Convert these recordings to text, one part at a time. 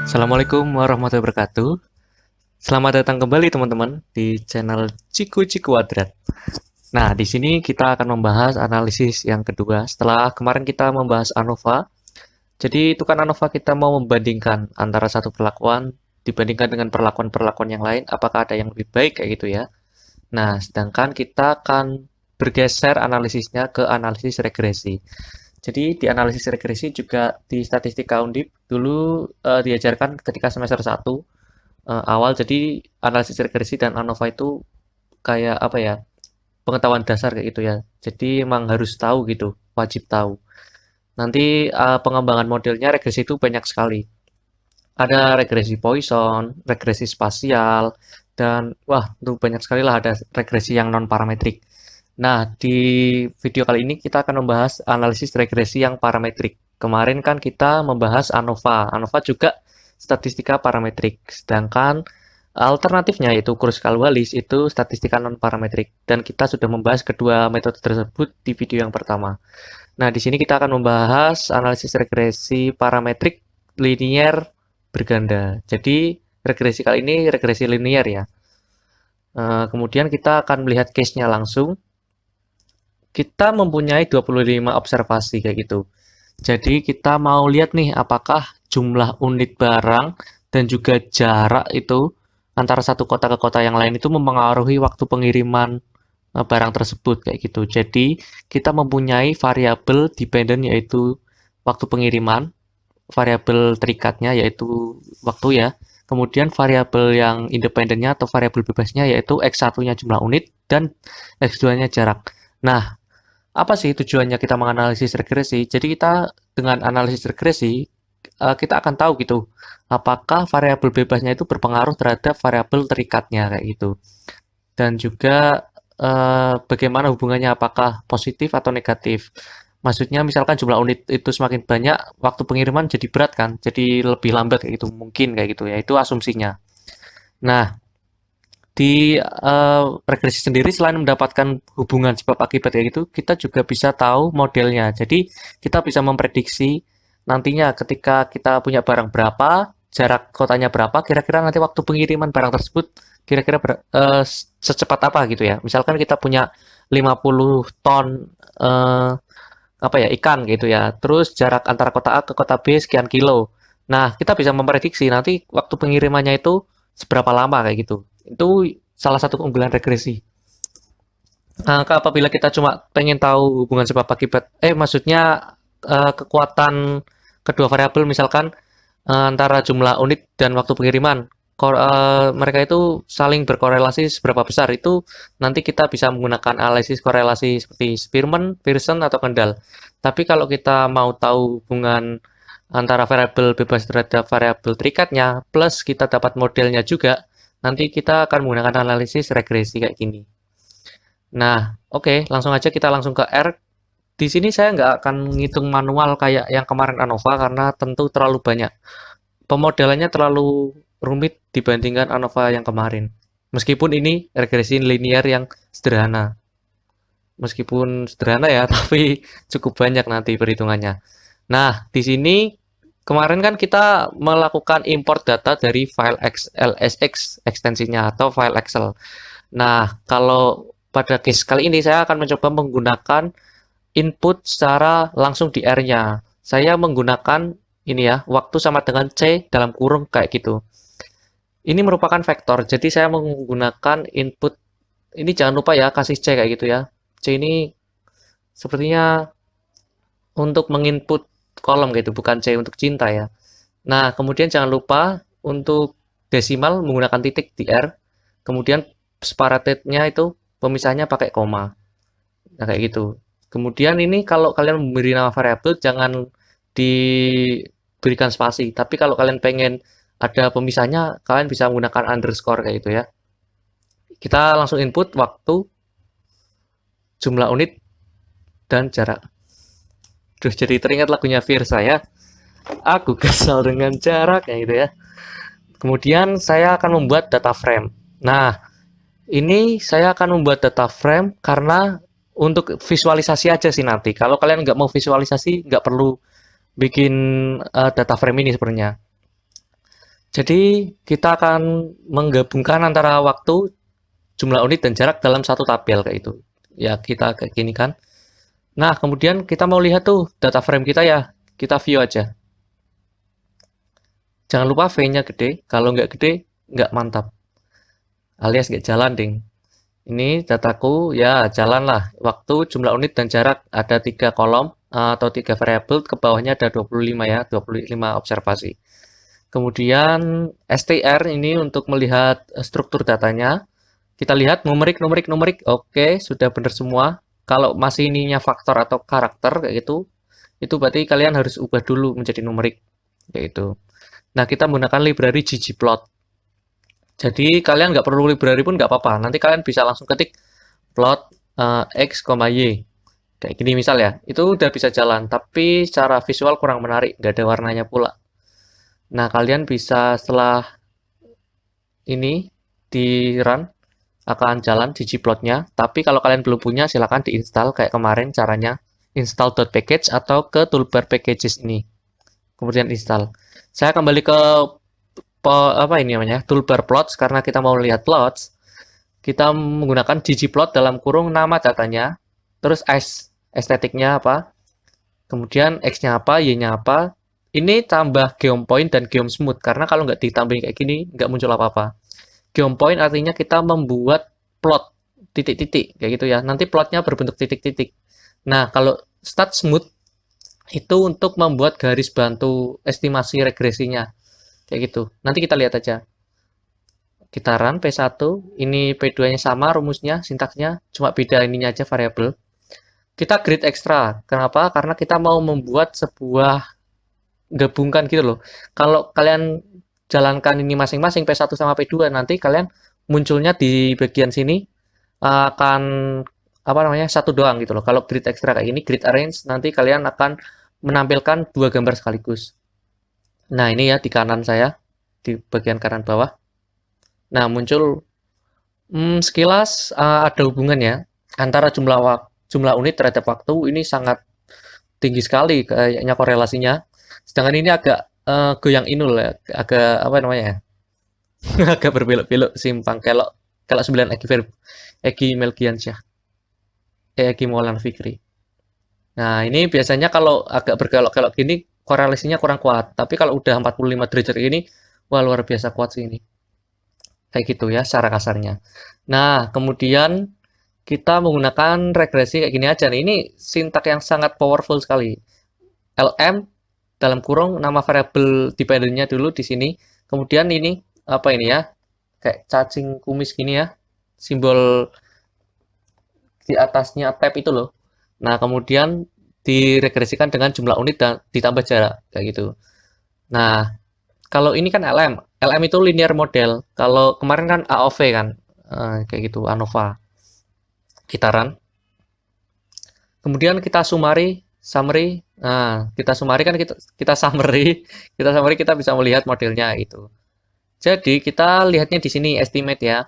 Assalamualaikum warahmatullahi wabarakatuh. Selamat datang kembali teman-teman di channel Ciku Ciku Wadrat. Nah, di sini kita akan membahas analisis yang kedua. Setelah kemarin kita membahas ANOVA, jadi itu kan ANOVA kita mau membandingkan antara satu perlakuan dibandingkan dengan perlakuan-perlakuan yang lain, apakah ada yang lebih baik kayak gitu ya. Nah, sedangkan kita akan bergeser analisisnya ke analisis regresi. Jadi di analisis regresi juga di statistika Undip dulu diajarkan ketika semester 1 awal. Jadi analisis regresi dan ANOVA itu kayak apa ya, pengetahuan dasar kayak gitu ya. Jadi emang harus tahu gitu, wajib tahu. Nanti pengembangan modelnya regresi itu banyak sekali. Ada regresi Poisson, regresi spasial, dan wah itu banyak sekali lah, ada regresi yang non parametrik. Nah, di video kali ini kita akan membahas analisis regresi yang parametrik. Kemarin kan kita membahas ANOVA. ANOVA juga statistika parametrik. Sedangkan alternatifnya yaitu Kruskal-Wallis itu statistika non-parametrik. Dan kita sudah membahas kedua metode tersebut di video yang pertama. Nah, di sini kita akan membahas analisis regresi parametrik linier berganda. Jadi, regresi kali ini regresi linier ya. Kemudian kita akan melihat case-nya langsung. Kita mempunyai 25 observasi kayak gitu. Jadi kita mau lihat nih apakah jumlah unit barang dan juga jarak itu antara satu kota ke kota yang lain itu mempengaruhi waktu pengiriman barang tersebut kayak gitu. Jadi kita mempunyai variabel dependent yaitu waktu pengiriman, variabel terikatnya yaitu waktu ya. Kemudian variabel yang independennya atau variabel bebasnya yaitu X1-nya jumlah unit dan X2-nya jarak. Nah, apa sih tujuannya kita menganalisis regresi? Jadi kita dengan analisis regresi kita akan tahu gitu apakah variabel bebasnya itu berpengaruh terhadap variabel terikatnya kayak gitu. Dan juga bagaimana hubungannya, apakah positif atau negatif. Maksudnya misalkan jumlah unit itu semakin banyak, waktu pengiriman jadi berat kan, jadi lebih lambat kayak gitu, mungkin kayak gitu ya. Itu asumsinya. Nah, di regresi sendiri selain mendapatkan hubungan sebab akibat kayak gitu, kita juga bisa tahu modelnya. Jadi kita bisa memprediksi nantinya ketika kita punya barang berapa, jarak kotanya berapa, kira-kira nanti waktu pengiriman barang tersebut kira-kira secepat apa gitu ya. Misalkan kita punya 50 ton apa ya, ikan gitu ya. Terus jarak antara kota A ke kota B sekian kilo. Nah, kita bisa memprediksi nanti waktu pengirimannya itu seberapa lama kayak gitu. Itu salah satu keunggulan regresi. Nah, apabila kita cuma pengen tahu hubungan sebab akibat, maksudnya kekuatan kedua variabel misalkan antara jumlah unit dan waktu pengiriman, mereka itu saling berkorelasi seberapa besar itu nanti kita bisa menggunakan analisis korelasi seperti Spearman, Pearson atau Kendall. Tapi kalau kita mau tahu hubungan antara variabel bebas terhadap variabel terikatnya, plus kita dapat modelnya juga, nanti kita akan menggunakan analisis regresi kayak gini. Nah, oke, langsung aja kita langsung ke R. Di sini saya nggak akan ngitung manual kayak yang kemarin ANOVA karena tentu terlalu banyak. Pemodelannya terlalu rumit dibandingkan ANOVA yang kemarin. Meskipun ini regresi linear yang sederhana. Meskipun sederhana ya, tapi cukup banyak nanti perhitungannya. Nah, di sini kemarin kan kita melakukan import data dari file LSX ekstensinya atau file Excel. Nah, kalau pada case kali ini saya akan mencoba menggunakan input secara langsung di R-nya. Saya menggunakan ini ya, waktu sama dengan C dalam kurung kayak gitu. Ini merupakan vektor, jadi saya menggunakan input, ini jangan lupa ya, kasih C kayak gitu ya. C ini sepertinya untuk menginput kolom gitu, bukan C untuk cinta ya. Nah, kemudian jangan lupa untuk desimal menggunakan titik di R. Kemudian separated-nya itu pemisahnya pakai koma. Nah, kayak gitu. Kemudian ini kalau kalian memberi nama variabel jangan diberikan spasi. Tapi kalau kalian pengen ada pemisahnya, kalian bisa menggunakan underscore kayak gitu ya. Kita langsung input waktu, jumlah unit, dan jarak. Duh, jadi teringat lagunya Virsa ya. Aku kesal dengan jarak kayak gitu ya. Kemudian saya akan membuat data frame. Nah, ini saya akan membuat data frame karena untuk visualisasi aja sih nanti. Kalau kalian nggak mau visualisasi, nggak perlu bikin data frame ini sebenarnya. Jadi kita akan menggabungkan antara waktu, jumlah unit, dan jarak dalam satu tabel kayak itu. Ya kita kayak gini kan. Nah kemudian kita mau lihat tuh data frame kita ya, kita view aja. Jangan lupa V-nya gede, kalau nggak gede nggak mantap, alias nggak jalan ding. Ini dataku ya jalan lah. Waktu, jumlah unit, dan jarak ada 3 kolom atau 3 variabel. Ke bawahnya ada 25 ya, 25 observasi. Kemudian str ini untuk melihat struktur datanya. Kita lihat numerik, numerik, numerik. Oke, sudah benar semua. Kalau masih ininya faktor atau karakter kayak gitu, itu berarti kalian harus ubah dulu menjadi numerik kayak gitu. Nah, kita menggunakan library ggplot. Jadi kalian nggak perlu library pun nggak apa-apa. Nanti kalian bisa langsung ketik plot x, y kayak gini misal ya. Itu udah bisa jalan, tapi secara visual kurang menarik, nggak ada warnanya pula. Nah kalian bisa setelah ini di run akan jalan ggplotnya. Tapi kalau kalian belum punya silahkan diinstal kayak kemarin caranya, install.package atau ke toolbar packages ini. Kemudian install. Saya kembali ke apa ini namanya toolbar plots karena kita mau lihat plots. Kita menggunakan ggplot dalam kurung nama datanya, terus estetiknya apa, kemudian x-nya apa, y-nya apa. Ini tambah geom point dan geom smooth karena kalau nggak ditambahin kayak gini nggak muncul apa-apa. Geom point artinya kita membuat plot titik-titik kayak gitu ya. Nanti plotnya berbentuk titik-titik. Nah kalau start smooth itu untuk membuat garis bantu estimasi regresinya kayak gitu. Nanti kita lihat aja. Kita run P1, ini P2-nya sama rumusnya, sintaksnya, cuma beda ininya aja variabel. Kita grid ekstra. Kenapa? Karena kita mau membuat sebuah gabungkan gitu loh. Kalau kalian jalankan ini masing-masing P1 sama P2, nanti kalian munculnya di bagian sini akan apa namanya satu doang gitu loh. Kalau grid ekstra kayak ini, grid arrange, nanti kalian akan menampilkan dua gambar sekaligus. Nah ini ya di kanan saya, di bagian kanan bawah. Nah muncul sekilas ada hubungannya antara jumlah unit terhadap waktu ini sangat tinggi sekali kayaknya korelasinya. Sedangkan ini agak goyang inul ya, agak apa namanya ya, agak berbelok-belok simpang kelok kelok 9 Egi Melgiansyah, Egi Maulana Fikri. Nah ini biasanya kalau agak berkelok-kelok gini korelasinya kurang kuat. Tapi kalau udah 45 derajat ini, wah luar biasa kuat sih ini. Kayak gitu ya secara kasarnya. Nah kemudian kita menggunakan regresi kayak gini aja nih. Ini sintak yang sangat powerful sekali. LM dalam kurung nama variabel dependennya dulu di sini. Kemudian ini apa ini ya? Kayak cacing kumis gini ya. Simbol di atasnya tab itu loh. Nah, kemudian diregresikan dengan jumlah unit dan ditambah jarak kayak gitu. Nah, kalau ini kan LM. LM itu linear model. Kalau kemarin kan AOV kan. Kayak gitu, ANOVA. Kita run. Kemudian kita summary. Nah, kita summary kan kita summary, kita bisa melihat modelnya itu. Jadi kita lihatnya di sini estimate ya.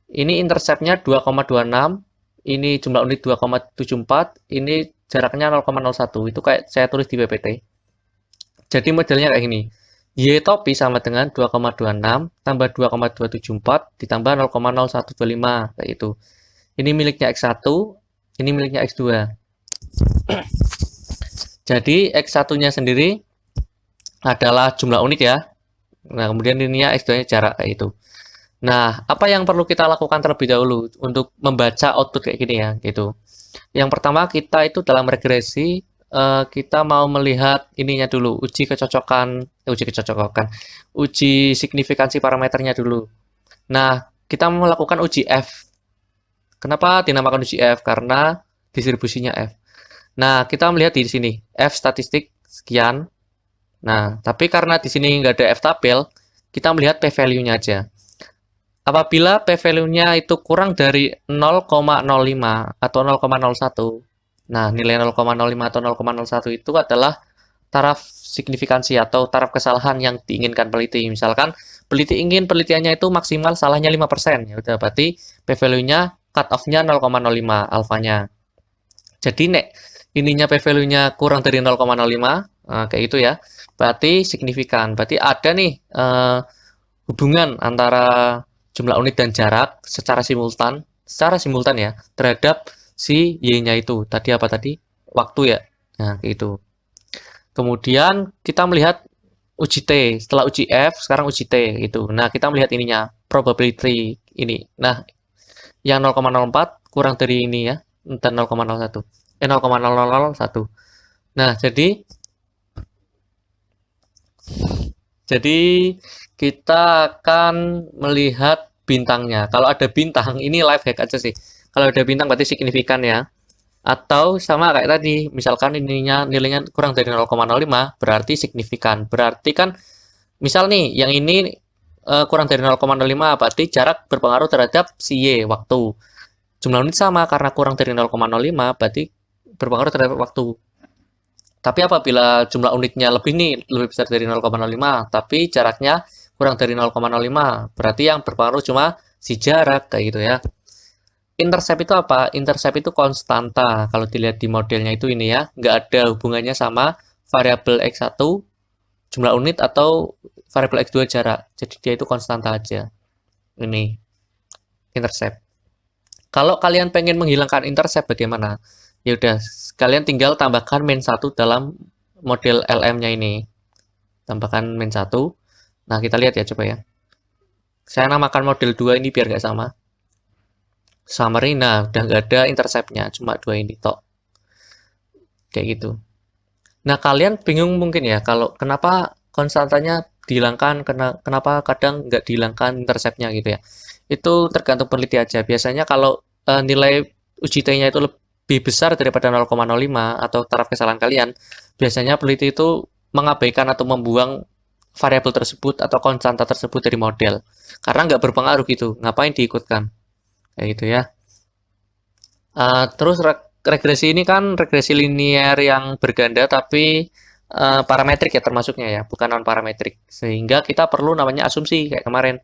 Ini interceptnya 2,26, ini jumlah unit 2,74, ini jaraknya 0,01. Itu kayak saya tulis di PPT. Jadi modelnya kayak gini. Y topi sama dengan 2,26 tambah 2,274 ditambah 0,0125 kayak itu. Ini miliknya X1, ini miliknya X2. Jadi X1-nya sendiri adalah jumlah unit ya. Nah, kemudian ininya X2-nya jarak kayak itu. Nah, apa yang perlu kita lakukan terlebih dahulu untuk membaca output kayak gini ya, gitu. Yang pertama kita itu dalam regresi kita mau melihat ininya dulu, uji signifikansi parameternya dulu. Nah, kita melakukan uji F. Kenapa dinamakan uji F? Karena distribusinya F. Nah, kita melihat di sini F statistik sekian. Nah, tapi karena di sini nggak ada F tabel, kita melihat P value-nya aja. Apabila P value-nya itu kurang dari 0,05 atau 0,01. Nah, nilai 0,05 atau 0,01 itu adalah taraf signifikansi atau taraf kesalahan yang diinginkan peneliti. Misalkan peneliti ingin penelitiannya itu maksimal salahnya 5%. Ya udah berarti P value-nya cut off-nya 0,05 alfanya. Jadi nek ininya P value-nya kurang dari 0,05 kayak itu ya. Berarti signifikan. Berarti ada nih hubungan antara jumlah unit dan jarak secara simultan ya, terhadap si Y-nya itu. Tadi apa tadi? Waktu ya. Nah, kayak gitu. Kemudian kita melihat uji T, setelah uji F, sekarang uji T gitu. Nah, kita melihat ininya, probability ini. Nah, yang 0,04 kurang dari ini ya, dan 0,01. 0,0001. Nah, jadi kita akan melihat bintangnya. Kalau ada bintang, ini life hack aja sih. Kalau ada bintang berarti signifikan ya. Atau sama kayak tadi, misalkan ininya nilainya kurang dari 0,05 berarti signifikan. Berarti kan misal nih yang ini kurang dari 0,05 berarti jarak berpengaruh terhadap si Y waktu. Jumlah unit sama karena kurang dari 0,05 berarti berpengaruh terhadap waktu. Tapi apabila jumlah unitnya lebih besar dari 0,05 tapi jaraknya kurang dari 0,05 berarti yang berpengaruh cuma si jarak kayak gitu ya. Intercept itu apa? Intercept itu konstanta. Kalau dilihat di modelnya itu ini ya, nggak ada hubungannya sama variabel X1 jumlah unit atau variabel X2 jarak. Jadi dia itu konstanta aja. Ini intercept. Kalau kalian pengen menghilangkan intercept bagaimana? Ya udah, kalian tinggal tambahkan min 1 dalam model LM-nya ini. Tambahkan min 1. Nah, kita lihat ya coba ya. Saya namakan model 2 ini biar nggak sama. Summary, nah udah nggak ada intercept-nya, cuma 2 ini tok. Kayak gitu. Nah, kalian bingung mungkin ya, kalau kenapa konstantanya dihilangkan, kenapa kadang nggak dihilangkan intercept-nya gitu ya. Itu tergantung peneliti aja. Biasanya kalau nilai uji T-nya itu lebih besar daripada 0,05 atau taraf kesalahan kalian, biasanya peneliti itu mengabaikan atau membuang variabel tersebut atau konstanta tersebut dari model. Karena nggak berpengaruh gitu, ngapain diikutkan. Kayak gitu ya. Terus regresi ini kan regresi linear yang berganda tapi parametrik ya termasuknya ya, bukan non parametrik. Sehingga kita perlu namanya asumsi kayak kemarin.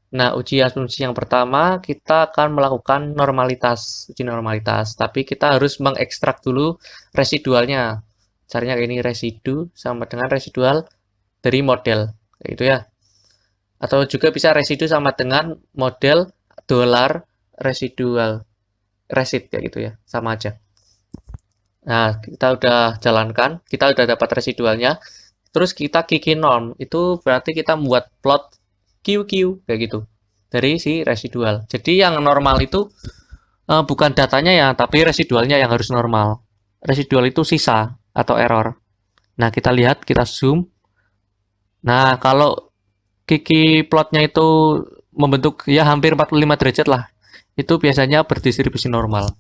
Nah, uji asumsi yang pertama kita akan melakukan uji normalitas, tapi kita harus mengekstrak dulu residualnya. Caranya kayak ini, residu sama dengan residual dari model, kayak gitu ya. Atau juga bisa residu sama dengan model dolar residual, resid kayak gitu ya, sama aja. Nah, kita udah jalankan, kita udah dapat residualnya, terus kita kiki norm, itu berarti kita membuat plot QQ kayak gitu dari si residual. Jadi yang normal itu bukan datanya ya, tapi residualnya yang harus normal. Residual itu sisa atau error. Nah, kita lihat, kita zoom. Nah, kalau kiki plotnya itu membentuk ya hampir 45 derajat lah, itu biasanya berdistribusi normal.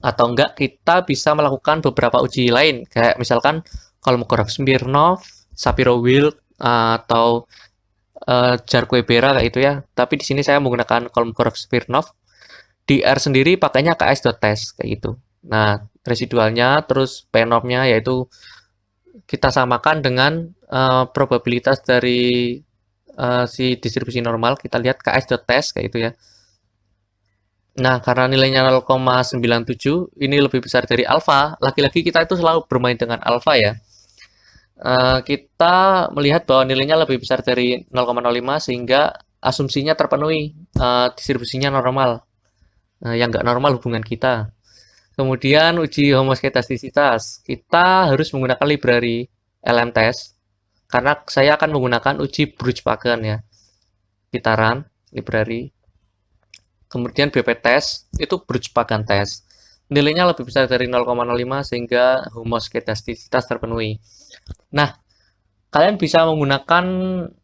Atau enggak, kita bisa melakukan beberapa uji lain, kayak misalkan Kolmogorov Smirnov, Shapiro-Wilk, atau Jarque-Bera kayak itu ya. Tapi di sini saya menggunakan Kolmogorov Smirnov. Di R sendiri pakainya KS.test kayak gitu. Nah, residualnya terus PNOP-nya yaitu kita samakan dengan probabilitas dari si distribusi normal. Kita lihat KS.test kayak itu ya. Nah, karena nilainya 0,97, ini lebih besar dari alfa. Lagi-lagi kita itu selalu bermain dengan alfa ya. Kita melihat bahwa nilainya lebih besar dari 0,05 sehingga asumsinya terpenuhi, distribusinya normal. Yang nggak normal hubungan kita. Kemudian uji homoskedastisitas. Kita harus menggunakan library LM-test karena saya akan menggunakan uji Brugge-Pagan ya. Kita run library. Kemudian BP test itu Brugge-Pagan test. Nilainya lebih besar dari 0,05 sehingga homoskedastisitas terpenuhi. Nah, kalian bisa menggunakan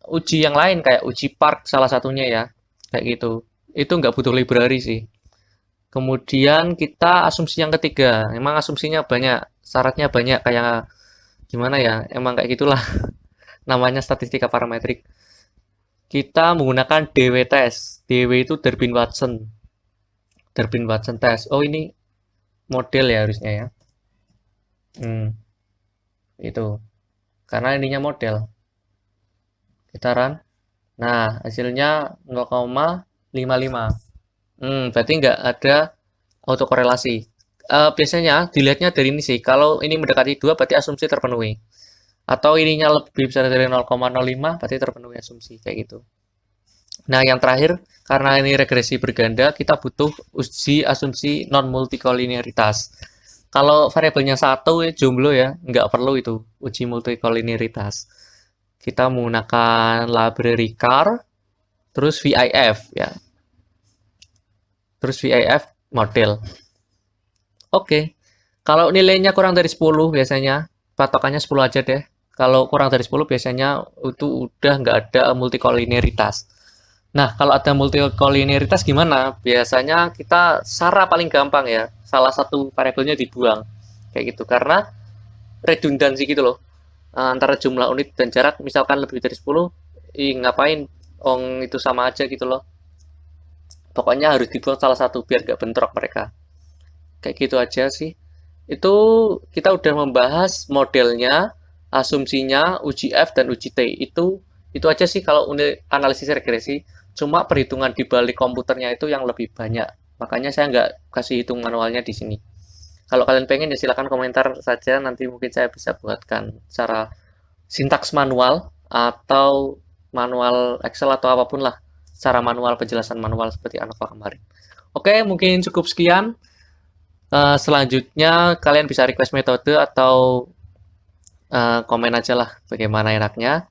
uji yang lain kayak uji Park salah satunya ya. Kayak gitu. Itu nggak butuh library sih. Kemudian kita asumsi yang ketiga. Emang asumsinya banyak, syaratnya banyak kayak gimana ya? Emang kayak gitulah. Namanya statistika parametrik. Kita menggunakan DW test. DW itu Durbin-Watson. Durbin-Watson test. Oh, ini model ya harusnya ya. Itu. Karena ininya model. Kita run. Nah, hasilnya 0,55. Berarti nggak ada autokorelasi. Biasanya dilihatnya dari ini sih. Kalau ini mendekati 2 berarti asumsi terpenuhi. Atau ininya lebih besar dari 0,05, berarti terpenuhi asumsi kayak gitu. Nah, yang terakhir, karena ini regresi berganda, kita butuh uji asumsi non multikolinearitas. Kalau variabelnya satu ya, jomblo ya, nggak perlu itu uji multikolinearitas. Kita menggunakan library char, terus VIF ya, terus VIF model. Oke, kalau nilainya kurang dari 10 biasanya, patokannya 10 aja deh. Kalau kurang dari 10 biasanya itu udah nggak ada multikolinearitas. Nah, kalau ada multikolinearitas gimana? Biasanya kita cara paling gampang ya, salah satu variabelnya dibuang. Kayak gitu, karena redundansi gitu loh. Antara jumlah unit dan jarak, misalkan lebih dari 10, ngapain? Ong itu sama aja gitu loh. Pokoknya harus dibuang salah satu biar nggak bentrok mereka. Kayak gitu aja sih. Itu kita udah membahas modelnya, asumsinya, uji F dan uji T. Itu aja sih kalau analisis regresi. Cuma perhitungan di balik komputernya itu yang lebih banyak. Makanya saya nggak kasih hitung manualnya di sini. Kalau kalian pengen ya silakan komentar saja. Nanti mungkin saya bisa buatkan secara sintaks manual atau manual Excel atau apapun lah. Secara manual, penjelasan manual seperti Anova kemarin. Oke, mungkin cukup sekian. Selanjutnya kalian bisa request metode atau komen aja lah bagaimana enaknya.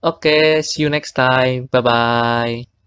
Oke, see you next time. Bye bye.